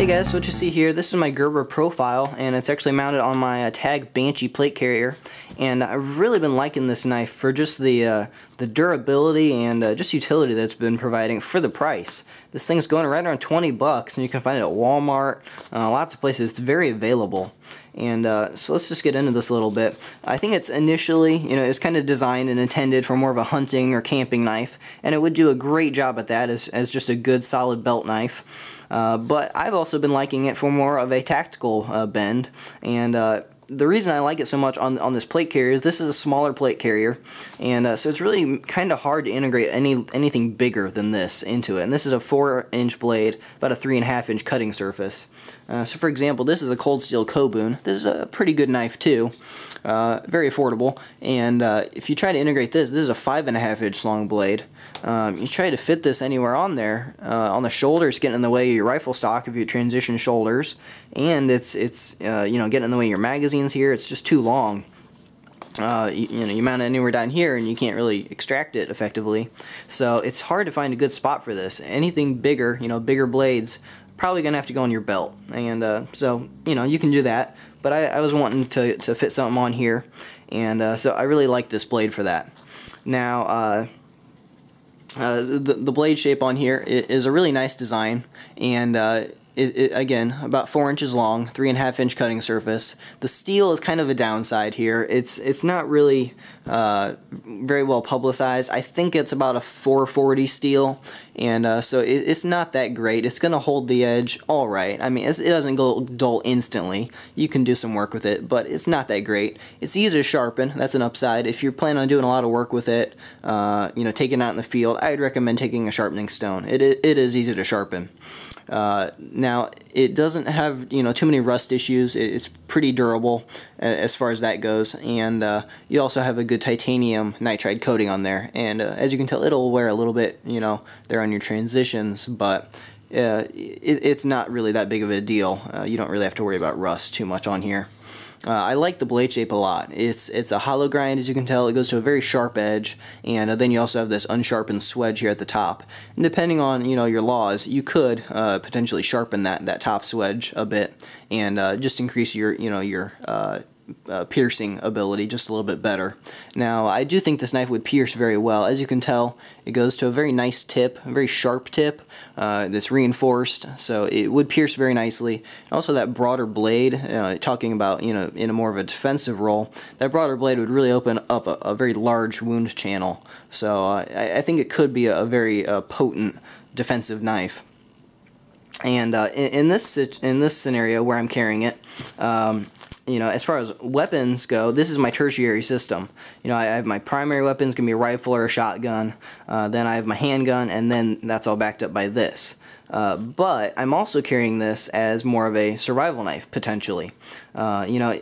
guys, so what you see here, this is my Gerber profile, and it's actually mounted on my Tag Banshee plate carrier. And I've really been liking this knife for just the durability and just utility that's been providing for the price. This thing's going right around 20 bucks, and you can find it at Walmart, lots of places. It's very available. And so let's just get into this a little bit. I think it's initially, it's kind of designed and intended for more of a hunting or camping knife, and it would do a great job at that as just a good solid belt knife. But I've also been liking it for more of a tactical bend, and the reason I like it so much on this plate carrier is this is a smaller plate carrier, and so it's really kind of hard to integrate anything bigger than this into it. And this is a 4-inch blade, about a 3.5-inch cutting surface. So for example, this is a cold steel Kobun. This is a pretty good knife too, very affordable. And if you try to integrate this is a 5.5-inch long blade. You try to fit this anywhere on there, on the shoulders, getting in the way of your rifle stock if you transition shoulders, and it's getting in the way of your magazines here. It's just too long. You mount it anywhere down here and you can't really extract it effectively. So it's hard to find a good spot for this. Anything bigger, bigger blades, probably gonna have to go on your belt, and so you can do that, but I was wanting to fit something on here, and so I really like this blade for that. Now the blade shape on here is a really nice design, and again, about 4 inches long, 3.5-inch cutting surface. The steel is kind of a downside here. It's not really very well publicized. I think it's about a 440 steel, and so it's not that great. It's going to hold the edge all right. I mean, it doesn't go dull instantly. You can do some work with it, but it's not that great. It's easy to sharpen. That's an upside. If you're planning on doing a lot of work with it, taking it out in the field, I'd recommend taking a sharpening stone. It is easy to sharpen. Now, it doesn't have too many rust issues. It's pretty durable as far as that goes, and you also have a good titanium nitride coating on there, and as you can tell, it'll wear a little bit there on your transitions, but it's not really that big of a deal. You don't really have to worry about rust too much on here. I like the blade shape a lot. It's a hollow grind, as you can tell. It goes to a very sharp edge, and then you also have this unsharpened swedge here at the top. And depending on your laws, you could potentially sharpen that top swedge a bit and just increase your piercing ability just a little bit better. Now, I do think this knife would pierce very well. As you can tell, it goes to a very nice tip, a very sharp tip that's reinforced, so it would pierce very nicely. And also that broader blade, talking about in a more of a defensive role, that broader blade would really open up a very large wound channel. So I think it could be a very potent defensive knife. And in this scenario where I'm carrying it, as far as weapons go, this is my tertiary system. I have my primary weapons, can be a rifle or a shotgun, then I have my handgun, and then that's all backed up by this. But I'm also carrying this as more of a survival knife, potentially. Your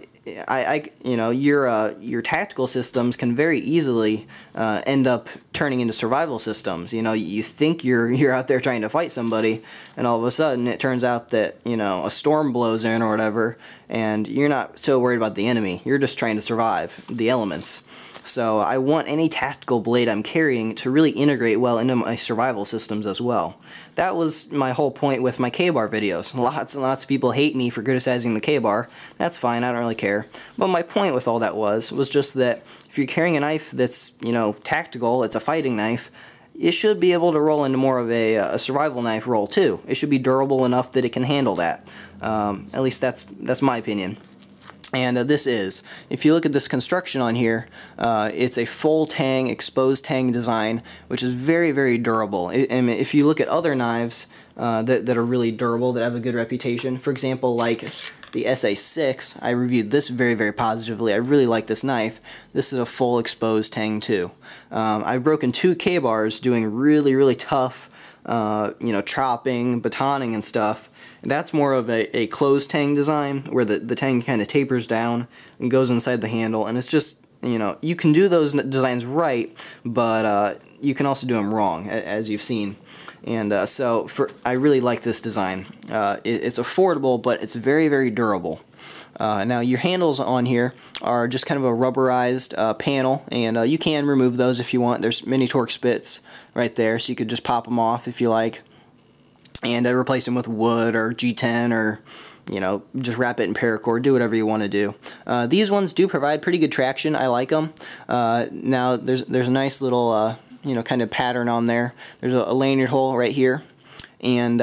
tactical systems can very easily end up turning into survival systems. You think you're out there trying to fight somebody, and all of a sudden it turns out that a storm blows in or whatever, and you're not so worried about the enemy. You're just trying to survive the elements. So I want any tactical blade I'm carrying to really integrate well into my survival systems as well. That was my whole point with my K-bar videos. Lots and lots of people hate me for criticizing the K-bar. That's fine, I don't really care. But my point with all that was just that if you're carrying a knife that's, tactical, it's a fighting knife, it should be able to roll into more of a survival knife role too. It should be durable enough that it can handle that. At least that's my opinion. And this is, if you look at this construction on here, it's a full tang, exposed tang design, which is very, very durable. And if you look at other knives that are really durable, that have a good reputation, for example, like the SA6, I reviewed this very, very positively. I really like this knife. This is a full exposed tang too. I've broken 2 K-bars doing really, really tough, chopping, batoning and stuff. That's more of a closed tang design, where the tang kind of tapers down and goes inside the handle, and it's just, you can do those designs right, but you can also do them wrong, as you've seen. And so I really like this design. It's affordable, but it's very, very durable. Now your handles on here are just kind of a rubberized panel, and you can remove those if you want. There's mini torque spits right there, so you could just pop them off if you like. and replace them with wood or G10 or, you know, just wrap it in paracord, do whatever you want to do. These ones do provide pretty good traction. I like them. Now there's a nice little you know, kind of pattern on there. There's a lanyard hole right here, and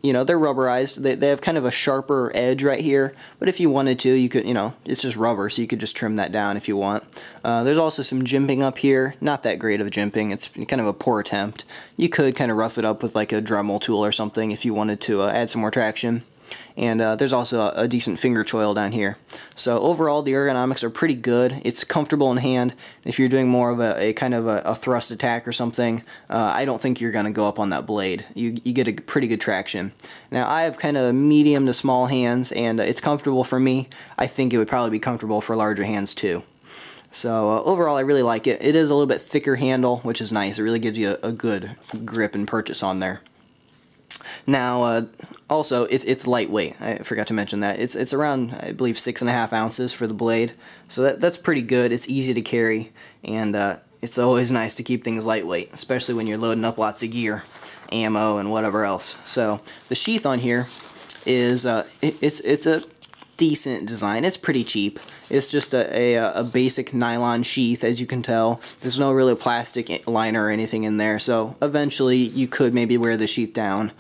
you know, they're rubberized. They have kind of a sharper edge right here, but if you wanted to, you could, you know, it's just rubber, so you could just trim that down if you want. There's also some jimping up here. Not that great of jimping. It's kind of a poor attempt. You could kind of rough it up with like a Dremel tool or something if you wanted to add some more traction. And there's also a decent finger choil down here. So overall, the ergonomics are pretty good. It's comfortable in hand. If you're doing more of a kind of a thrust attack or something, I don't think you're going to go up on that blade. You get a pretty good traction. Now, I have kind of medium to small hands, and it's comfortable for me. I think it would probably be comfortable for larger hands too. So overall, I really like it. It is a little bit thicker handle, which is nice. It really gives you a good grip and purchase on there. Now, also, it's lightweight. I forgot to mention that. It's around, I believe, 6.5 ounces for the blade. So that's pretty good. It's easy to carry, and it's always nice to keep things lightweight, especially when you're loading up lots of gear, ammo, and whatever else. So the sheath on here is it's a decent design. It's pretty cheap. It's just a basic nylon sheath, as you can tell. There's no really plastic liner or anything in there, so eventually you could maybe wear the sheath down.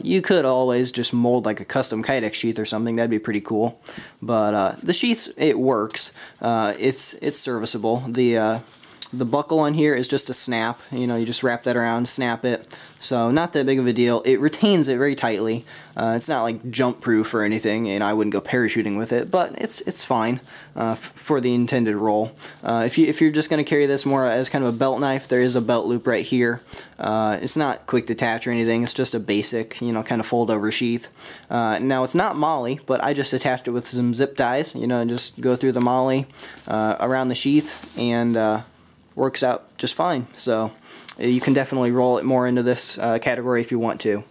You could always just mold like a custom Kydex sheath or something. That'd be pretty cool. But the sheath, it works. It's serviceable. The buckle on here is just a snap. You know, you just wrap that around, snap it. So not that big of a deal. It retains it very tightly. It's not like jump proof or anything, and I wouldn't go parachuting with it, but it's fine for the intended role. If you're just going to carry this more as kind of a belt knife, there is a belt loop right here. It's not quick detach or anything. It's just a basic, you know, kind of fold over sheath. Now it's not molle, but I just attached it with some zip ties. You know, and just go through the molle around the sheath, and works out just fine. So you can definitely roll it more into this category if you want to.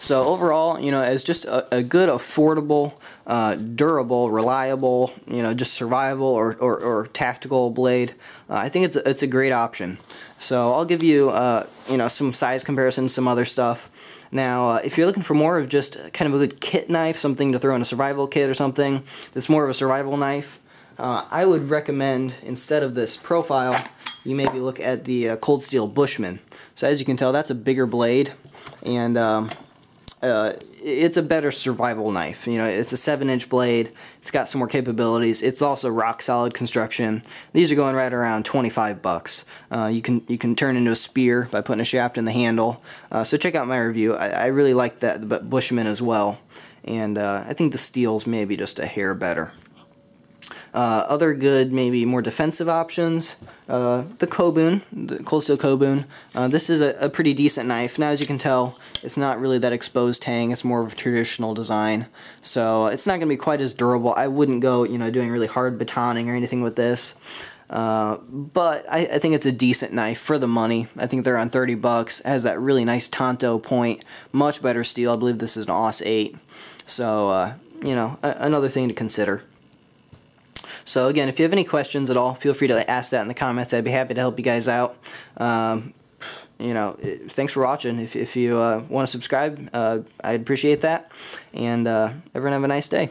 So overall, you know, as just a good, affordable, durable, reliable, you know, just survival or tactical blade, I think it's a great option. So I'll give you, you know, some size comparisons, some other stuff. Now, if you're looking for more of just kind of a good kit knife, something to throw in a survival kit or something that's more of a survival knife, I would recommend, instead of this profile, you maybe look at the Cold Steel Bushman. So as you can tell, that's a bigger blade, and it's a better survival knife. You know, it's a 7-inch blade. It's got some more capabilities. It's also rock solid construction. These are going right around 25 bucks. You can turn into a spear by putting a shaft in the handle. So check out my review. I really like that Bushman as well, and I think the steel's maybe just a hair better. Other good, maybe more defensive options, the Kobun, the Cold Steel Kobun. This is a pretty decent knife. Now, as you can tell, it's not really that exposed hang. It's more of a traditional design, so it's not going to be quite as durable. I wouldn't go, you know, doing really hard batoning or anything with this. But I think it's a decent knife for the money. I think they're on 30 bucks. It has that really nice Tonto point, much better steel. I believe this is an AUS 8. So, you know, another thing to consider. So again, if you have any questions at all, feel free to ask that in the comments. I'd be happy to help you guys out. You know, thanks for watching. If you want to subscribe, I'd appreciate that. And everyone have a nice day.